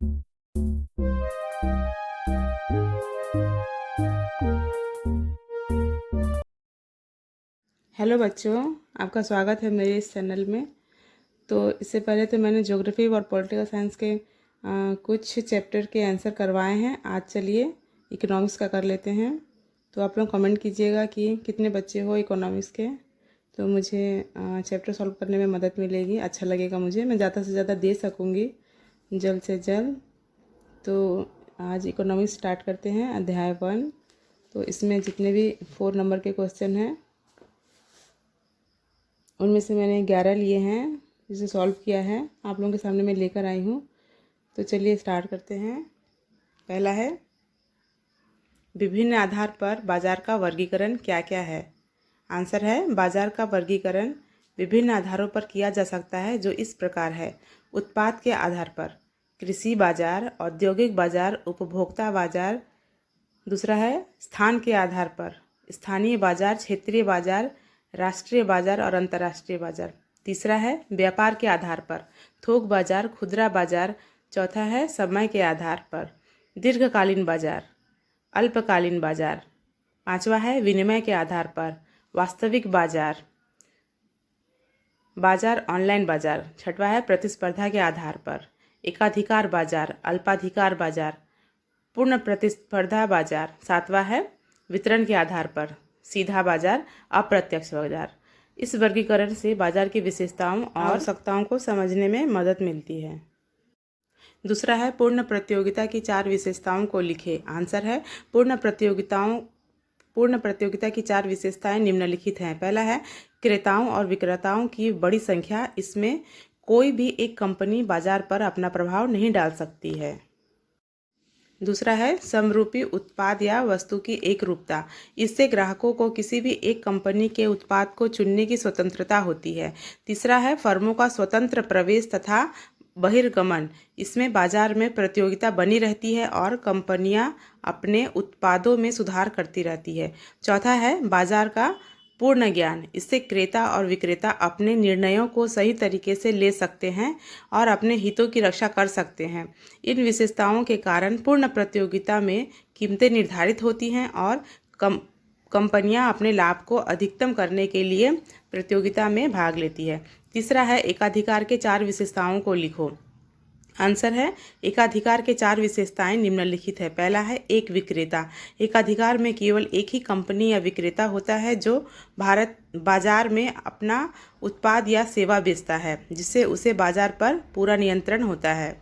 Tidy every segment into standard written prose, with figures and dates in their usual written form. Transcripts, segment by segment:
Hello बच्चों, आपका स्वागत है मेरे इस चैनल में। तो इससे पहले तो मैंने ज्योग्राफी और पॉलिटिकल साइंस के कुछ चैप्टर के आंसर करवाए हैं। आज चलिए इकोनॉमिक्स का कर लेते हैं। तो आप लोग कमेंट कीजिएगा कि कितने बच्चे हो इकोनॉमिक्स के, तो मुझे चैप्टर सॉल्व करने में मदद मिलेगी, अच्छा लगेगा मुझे, मैं ज़्यादा से ज़्यादा दे सकूँगी जल्द से जल्द। तो आज इकोनॉमिक्स स्टार्ट करते हैं, अध्याय 1। तो इसमें जितने भी 4 नंबर के क्वेश्चन हैं उनमें से मैंने 11 लिए हैं जिसे सॉल्व किया है, आप लोगों के सामने मैं लेकर आई हूँ। तो चलिए स्टार्ट करते हैं। पहला है, विभिन्न आधार पर बाजार का वर्गीकरण क्या क्या है। आंसर है, बाजार का वर्गीकरण विभिन्न आधारों पर किया जा सकता है, जो इस प्रकार है। उत्पाद के आधार पर, कृषि बाजार, औद्योगिक बाजार, उपभोक्ता बाजार। दूसरा है, स्थान के आधार पर, स्थानीय बाजार, क्षेत्रीय बाजार, राष्ट्रीय बाजार और अंतर्राष्ट्रीय बाजार। तीसरा है, व्यापार के आधार पर, थोक बाजार, खुदरा बाजार। चौथा है, समय के आधार पर, दीर्घकालीन बाजार, अल्पकालीन बाजार। पांचवा है, विनिमय के आधार पर, वास्तविक बाजार, बाजार ऑनलाइन बाजार। छठवा है, प्रतिस्पर्धा के आधार पर, एकाधिकार बाजार, अल्पाधिकार बाजार, पूर्ण प्रतिस्पर्धा बाजार। सातवां है, वितरण के आधार पर, सीधा बाजार, अप्रत्यक्ष बाजार। इस वर्गीकरण से बाजार की विशेषताओं और आवश्यकताओं को समझने में मदद मिलती है। दूसरा है, पूर्ण प्रतियोगिता की 4 विशेषताओं को लिखें। आंसर है, पूर्ण प्रतियोगिता की 4 विशेषताएं निम्नलिखित हैं। पहला है, क्रेताओं और विक्रेताओं की बड़ी संख्या। इसमें कोई भी एक कंपनी बाजार पर अपना प्रभाव नहीं डाल सकती है। दूसरा है, समरूपी उत्पाद या वस्तु की एक रूपता। इससे ग्राहकों को किसी भी एक कंपनी के उत्पाद को चुनने की स्वतंत्रता होती है। तीसरा है, फर्मों का स्वतंत्र प्रवेश तथा बहिर्गमन। इसमें बाजार में प्रतियोगिता बनी रहती है और कंपनियां अपने उत्पादों में सुधार करती रहती है। चौथा है, बाजार का पूर्ण ज्ञान। इससे क्रेता और विक्रेता अपने निर्णयों को सही तरीके से ले सकते हैं और अपने हितों की रक्षा कर सकते हैं। इन विशेषताओं के कारण पूर्ण प्रतियोगिता में कीमतें निर्धारित होती हैं और कंपनियां अपने लाभ को अधिकतम करने के लिए प्रतियोगिता में भाग लेती है। तीसरा है, एकाधिकार के 4 विशेषताओं को लिखो। आंसर है, एकाधिकार के 4 विशेषताएं निम्नलिखित है। पहला है, एक विक्रेता। एकाधिकार में केवल एक ही कंपनी या विक्रेता होता है जो बाजार में अपना उत्पाद या सेवा बेचता है, जिससे उसे बाजार पर पूरा नियंत्रण होता है।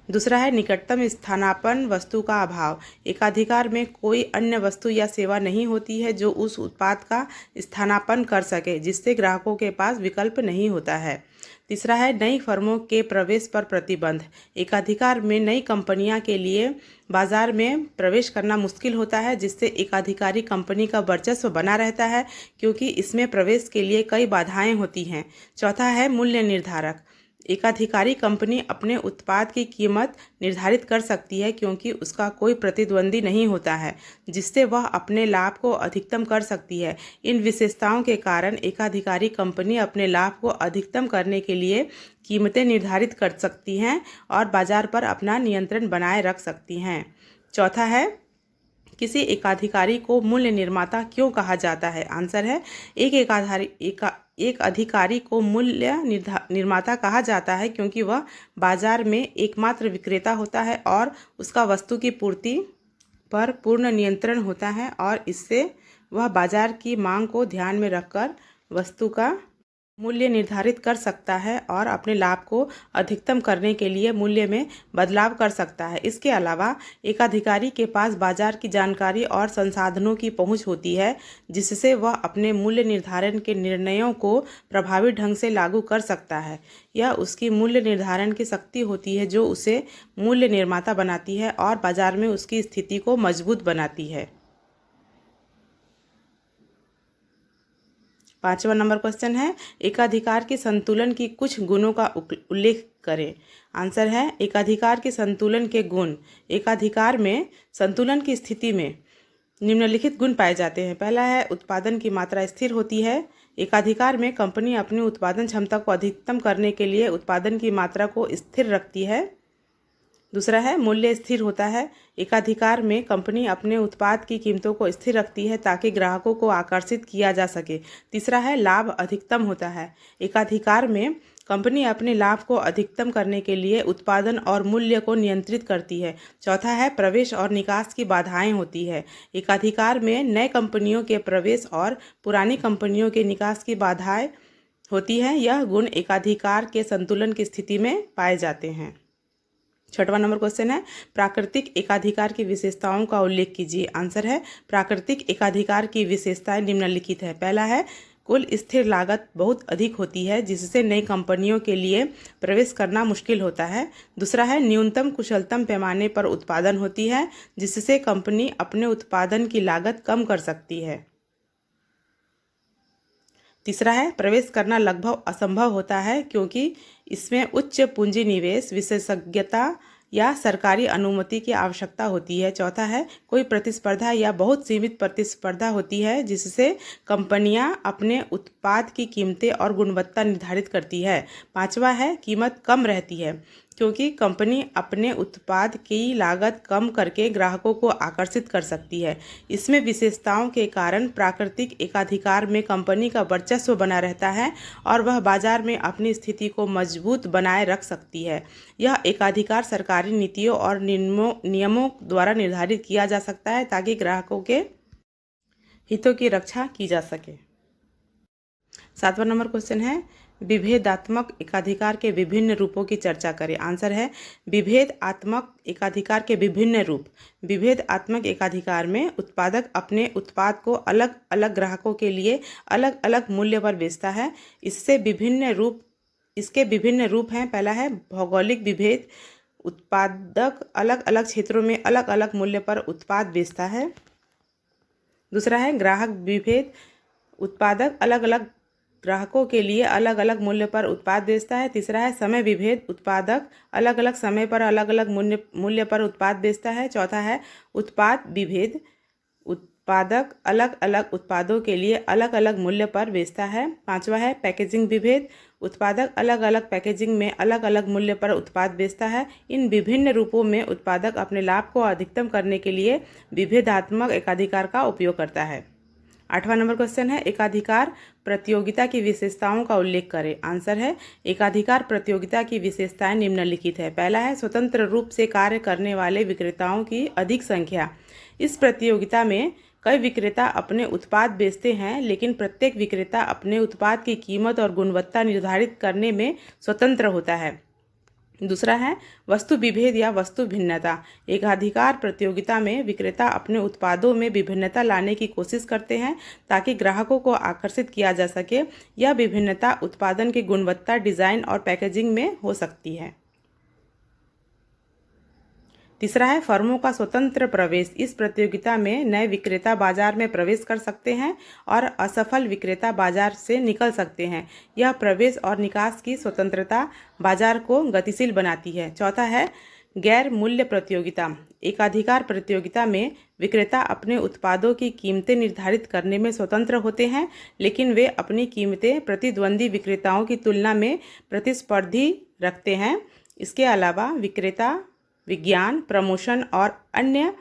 दूसरा है, निकटतम स्थानापन्न वस्तु का अभाव। एकाधिकार में कोई अन्य वस्तु या सेवा नहीं होती है जो उस उत्पाद का स्थानापन्न कर सके, जिससे ग्राहकों के पास विकल्प नहीं होता है। तीसरा है, नई फर्मों के प्रवेश पर प्रतिबंध। एकाधिकार में नई कंपनियां के लिए बाजार में प्रवेश करना मुश्किल होता है, जिससे एकाधिकारी कंपनी का वर्चस्व बना रहता है, क्योंकि इसमें प्रवेश के लिए कई बाधाएं होती हैं। चौथा है, मूल्य निर्धारक। एकाधिकारी कंपनी अपने उत्पाद की कीमत निर्धारित कर सकती है, क्योंकि उसका कोई प्रतिद्वंदी नहीं होता है, जिससे वह अपने लाभ को अधिकतम कर सकती है। इन विशेषताओं के कारण एकाधिकारी कंपनी अपने लाभ को अधिकतम करने के लिए कीमतें निर्धारित कर सकती हैं और बाजार पर अपना नियंत्रण बनाए रख सकती हैं। चौथा है, किसी एकाधिकारी को मूल्य निर्माता क्यों कहा जाता है। आंसर है, एक अधिकारी को मूल्य निर्माता कहा जाता है क्योंकि वह बाजार में एकमात्र विक्रेता होता है और उसका वस्तु की पूर्ति पर पूर्ण नियंत्रण होता है, और इससे वह बाजार की मांग को ध्यान में रखकर वस्तु का मूल्य निर्धारित कर सकता है और अपने लाभ को अधिकतम करने के लिए मूल्य में बदलाव कर सकता है। इसके अलावा एकाधिकारी के पास बाजार की जानकारी और संसाधनों की पहुंच होती है, जिससे वह अपने मूल्य निर्धारण के निर्णयों को प्रभावी ढंग से लागू कर सकता है। यह उसकी मूल्य निर्धारण की शक्ति होती है जो उसे मूल्य निर्माता बनाती है और बाजार में उसकी स्थिति को मजबूत बनाती है। 5वां नंबर क्वेश्चन है, एकाधिकार के संतुलन की कुछ गुणों का उल्लेख करें। आंसर है, एकाधिकार के संतुलन के गुण। एकाधिकार में संतुलन की स्थिति में निम्नलिखित गुण पाए जाते हैं। पहला है, उत्पादन की मात्रा स्थिर होती है। एकाधिकार में कंपनी अपनी उत्पादन क्षमता को अधिकतम करने के लिए उत्पादन की मात्रा को स्थिर रखती है। दूसरा है मूल्य स्थिर होता है। एकाधिकार में कंपनी अपने उत्पाद की कीमतों को स्थिर रखती है ताकि ग्राहकों को आकर्षित किया जा सके। तीसरा है लाभ अधिकतम होता है। एकाधिकार में कंपनी अपने लाभ को अधिकतम करने के लिए उत्पादन और मूल्य को नियंत्रित करती है। चौथा है प्रवेश और निकास की बाधाएं होती है। एकाधिकार में नए कंपनियों के प्रवेश और पुरानी कंपनियों के निकास की बाधाएं होती है। यह गुण एकाधिकार के संतुलन की स्थिति में पाए जाते हैं। छठवां नंबर क्वेश्चन है प्राकृतिक एकाधिकार की विशेषताओं का उल्लेख कीजिए। आंसर है प्राकृतिक एकाधिकार की विशेषताएं निम्नलिखित है। पहला है कुल स्थिर लागत बहुत अधिक होती है जिससे नई कंपनियों के लिए प्रवेश करना मुश्किल होता है। दूसरा है न्यूनतम कुशलतम पैमाने पर उत्पादन होती है जिससे कंपनी अपने उत्पादन की लागत कम कर सकती है। तीसरा है प्रवेश करना लगभग असंभव होता है क्योंकि इसमें उच्च पूंजी निवेश, विशेषज्ञता या सरकारी अनुमति की आवश्यकता होती है। चौथा है कोई प्रतिस्पर्धा या बहुत सीमित प्रतिस्पर्धा होती है जिससे कंपनियां अपने उत्पाद की कीमतें और गुणवत्ता निर्धारित करती है। पांचवा है कीमत कम रहती है क्योंकि कंपनी अपने उत्पाद की लागत कम करके ग्राहकों को आकर्षित कर सकती है। इसमें विशेषताओं के कारण प्राकृतिक एकाधिकार में कंपनी का वर्चस्व बना रहता है और वह बाजार में अपनी स्थिति को मजबूत बनाए रख सकती है। यह एकाधिकार सरकारी नीतियों और नियमों द्वारा निर्धारित किया जा सकता है ताकि ग्राहकों के हितों की रक्षा की जा सके। सातवां नंबर क्वेश्चन है विभेदात्मक एकाधिकार के विभिन्न रूपों की चर्चा करें। आंसर है विभेदात्मक एकाधिकार के विभिन्न रूप। विभेदात्मक एकाधिकार में उत्पादक अपने उत्पाद को अलग अलग ग्राहकों के लिए अलग अलग मूल्य पर बेचता है। इसके विभिन्न रूप हैं। पहला है भौगोलिक विभेद, उत्पादक अलग अलग क्षेत्रों में अलग अलग मूल्य पर उत्पाद बेचता है। दूसरा है ग्राहक विभेद, उत्पादक अलग अलग ग्राहकों के लिए अलग अलग मूल्य पर उत्पाद बेचता है। तीसरा है समय विभेद, उत्पादक अलग अलग समय पर अलग अलग मूल्य पर उत्पाद बेचता है। चौथा है उत्पाद विभेद, उत्पादक अलग अलग उत्पादों के लिए अलग अलग मूल्य पर बेचता है। पांचवा है पैकेजिंग विभेद, उत्पादक अलग अलग पैकेजिंग में अलग अलग मूल्य पर उत्पाद बेचता है। इन विभिन्न रूपों में उत्पादक अपने लाभ को अधिकतम करने के लिए विभेदात्मक एकाधिकार का उपयोग करता है। आठवां नंबर क्वेश्चन है एकाधिकार प्रतियोगिता की विशेषताओं का उल्लेख करें। आंसर है एकाधिकार प्रतियोगिता की विशेषताएं निम्नलिखित है। पहला है स्वतंत्र रूप से कार्य करने वाले विक्रेताओं की अधिक संख्या। इस प्रतियोगिता में कई विक्रेता अपने उत्पाद बेचते हैं लेकिन प्रत्येक विक्रेता अपने उत्पाद की कीमत और गुणवत्ता निर्धारित करने में स्वतंत्र होता है। दूसरा है वस्तु विभेद या वस्तु भिन्नता। एकाधिकार प्रतियोगिता में विक्रेता अपने उत्पादों में विभिन्नता लाने की कोशिश करते हैं ताकि ग्राहकों को आकर्षित किया जा सके। यह विभिन्नता उत्पादन की गुणवत्ता, डिजाइन और पैकेजिंग में हो सकती है। तीसरा है फर्मों का स्वतंत्र प्रवेश। इस प्रतियोगिता में नए विक्रेता बाजार में प्रवेश कर सकते हैं और असफल विक्रेता बाजार से निकल सकते हैं। यह प्रवेश और निकास की स्वतंत्रता बाजार को गतिशील बनाती है। चौथा है गैर मूल्य प्रतियोगिता। एकाधिकार प्रतियोगिता में विक्रेता अपने उत्पादों की कीमतें निर्धारित करने में स्वतंत्र होते हैं लेकिन वे अपनी कीमतें प्रतिद्वंदी विक्रेताओं की तुलना में प्रतिस्पर्धी रखते हैं। इसके अलावा विक्रेता विज्ञान, प्रमोशन और अन्य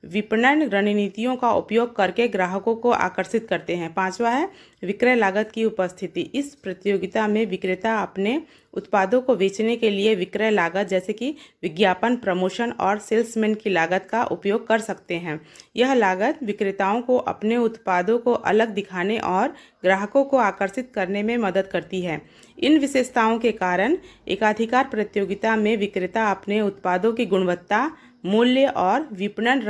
विपणन रणनीतियों का उपयोग करके ग्राहकों को आकर्षित करते हैं। पांचवा है विक्रय लागत की उपस्थिति। इस प्रतियोगिता में विक्रेता अपने उत्पादों को बेचने के लिए विक्रय लागत जैसे कि विज्ञापन, प्रमोशन और सेल्समैन की लागत का उपयोग कर सकते हैं। यह लागत विक्रेताओं को अपने उत्पादों को अलग दिखाने और ग्राहकों को आकर्षित करने में मदद करती है। इन विशेषताओं के कारण एकाधिकार प्रतियोगिता में विक्रेता अपने उत्पादों की गुणवत्ता, मूल्य और विपणन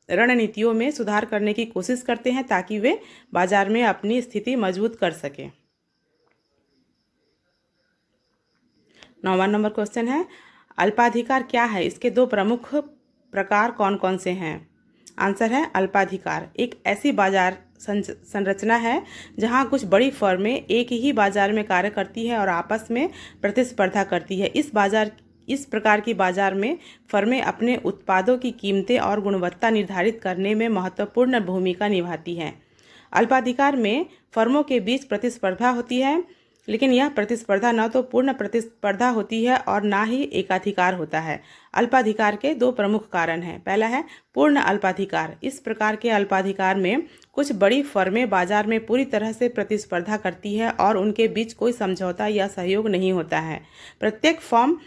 रणनीतियों में सुधार करने की कोशिश करते हैं ताकि वे बाजार में अपनी स्थिति मजबूत कर सकें। 9वां नंबर क्वेश्चन है अल्पाधिकार क्या है, इसके दो प्रमुख प्रकार कौन कौन से हैं। आंसर है अल्पाधिकार एक ऐसी बाजार संरचना है जहां कुछ बड़ी फर्में एक ही बाजार में कार्य करती है और आपस में प्रतिस्पर्धा करती है। इस प्रकार की बाजार में फर्में अपने उत्पादों की कीमतें और गुणवत्ता निर्धारित करने में महत्वपूर्ण भूमिका निभाती हैं। अल्पाधिकार में फर्मों के बीच प्रतिस्पर्धा होती है लेकिन यह प्रतिस्पर्धा न तो पूर्ण प्रतिस्पर्धा होती है और ना ही एकाधिकार होता है। अल्पाधिकार के दो प्रमुख कारण हैं। पहला है पूर्ण अल्पाधिकार। इस प्रकार के अल्पाधिकार में कुछ बड़ी फर्में बाजार में पूरी तरह से प्रतिस्पर्धा करती है और उनके बीच कोई समझौता या सहयोग नहीं होता है। प्रत्येक फर्म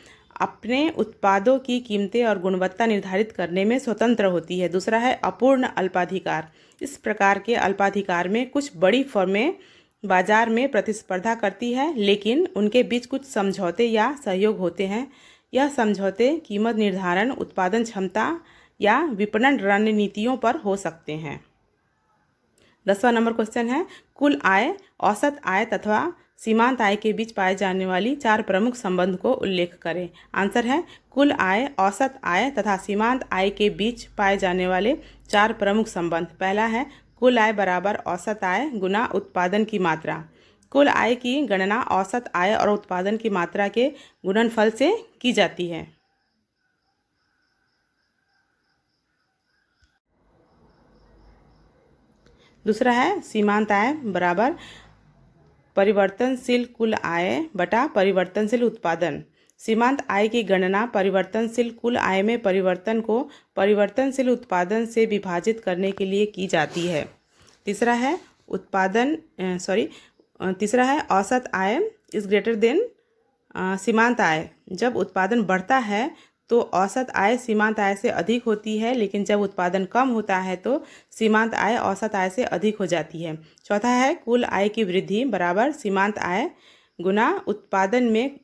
अपने उत्पादों की कीमतें और गुणवत्ता निर्धारित करने में स्वतंत्र होती है। दूसरा है अपूर्ण अल्पाधिकार। इस प्रकार के अल्पाधिकार में कुछ बड़ी फर्में बाजार में प्रतिस्पर्धा करती है, लेकिन उनके बीच कुछ समझौते या सहयोग होते हैं। यह समझौते कीमत निर्धारण, उत्पादन क्षमता या विपणन रणनीतियों पर हो सकते हैं। 10वां नंबर क्वेश्चन है, कुल आय, औसत आय तथा सीमांत आय के बीच पाए जाने वाली 4 प्रमुख संबंध को उल्लेख करें। आंसर है कुल आय, औसत आय तथा सीमांत आय के बीच पाए जाने वाले 4 प्रमुख संबंध। पहला है कुल आय बराबर औसत आय गुना उत्पादन की मात्रा। कुल आय की गणना औसत आय और उत्पादन की मात्रा के गुणनफल से की जाती है। दूसरा है सीमांत आय बराबर परिवर्तनशील कुल आय बटा परिवर्तनशील उत्पादन। सीमांत आय की गणना परिवर्तनशील कुल आय में परिवर्तन को परिवर्तनशील उत्पादन से विभाजित करने के लिए की जाती है। तीसरा है औसत आय इज ग्रेटर देन सीमांत आय। जब उत्पादन बढ़ता है तो औसत आय सीमांत आय से अधिक होती है, लेकिन जब उत्पादन कम होता है तो सीमांत आय औसत आय से अधिक हो जाती है। चौथा है कुल आय की वृद्धि बराबर सीमांत आय गुना उत्पादन में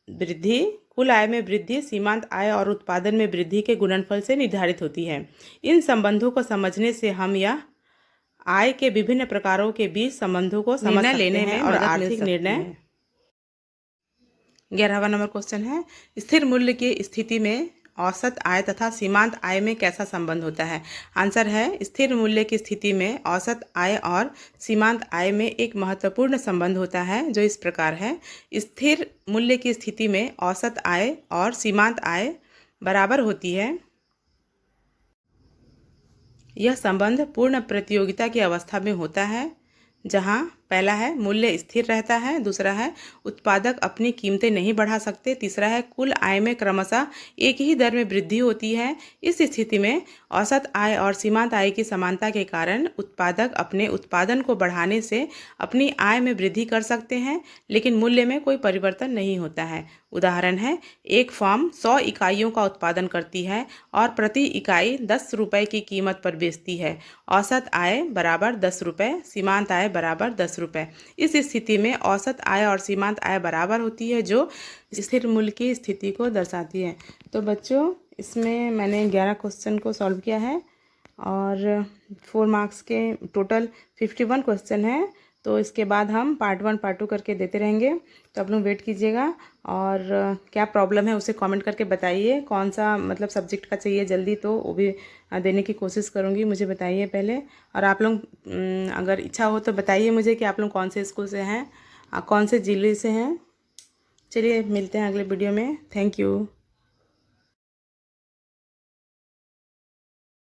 वृद्धि। कुल आय में वृद्धि सीमांत आय और उत्पादन में वृद्धि के गुणनफल से निर्धारित होती है। इन संबंधों को समझने से हम यह आय के विभिन्न प्रकारों के बीच संबंधों को समझ सकते हैं और आर्थिक निर्णय। 11वां नंबर क्वेश्चन है, स्थिर मूल्य की स्थिति में औसत आय तथा सीमांत आय में कैसा संबंध होता है। आंसर है स्थिर मूल्य की स्थिति में औसत आय और सीमांत आय में एक महत्वपूर्ण संबंध होता है, जो इस प्रकार है। स्थिर मूल्य की स्थिति में औसत आय और सीमांत आय बराबर होती है। यह संबंध पूर्ण प्रतियोगिता की अवस्था में होता है, जहां पहला है मूल्य स्थिर रहता है, दूसरा है उत्पादक अपनी कीमतें नहीं बढ़ा सकते, तीसरा है कुल आय में क्रमशः एक ही दर में वृद्धि होती है। इस स्थिति में औसत आय और सीमांत आय की समानता के कारण उत्पादक अपने उत्पादन को बढ़ाने से अपनी आय में वृद्धि कर सकते हैं, लेकिन मूल्य में कोई परिवर्तन नहीं होता है। उदाहरण है, एक फर्म 100 इकाइयों का उत्पादन करती है और प्रति इकाई 10 रुपये की कीमत पर बेचती है। औसत आय बराबर 10 रुपये, सीमांत आय बराबर 10 रुपये। इस स्थिति में औसत आय और सीमांत आय बराबर होती है, जो स्थिर मूल्य की स्थिति को दर्शाती है। तो बच्चों, इसमें मैंने 11 क्वेश्चन को सॉल्व किया है और 4 मार्क्स के टोटल 51 क्वेश्चन है। तो इसके बाद हम पार्ट 1 पार्ट 2 करके देते रहेंगे, तो आप लोग वेट कीजिएगा। और क्या प्रॉब्लम है उसे कमेंट करके बताइए। कौन सा मतलब सब्जेक्ट का चाहिए जल्दी, तो वो भी देने की कोशिश करूँगी, मुझे बताइए पहले। और आप लोग अगर इच्छा हो तो बताइए मुझे कि आप लोग कौन से स्कूल से हैं, कौन से जिले से हैं। चलिए मिलते हैं अगले वीडियो में। Thank you.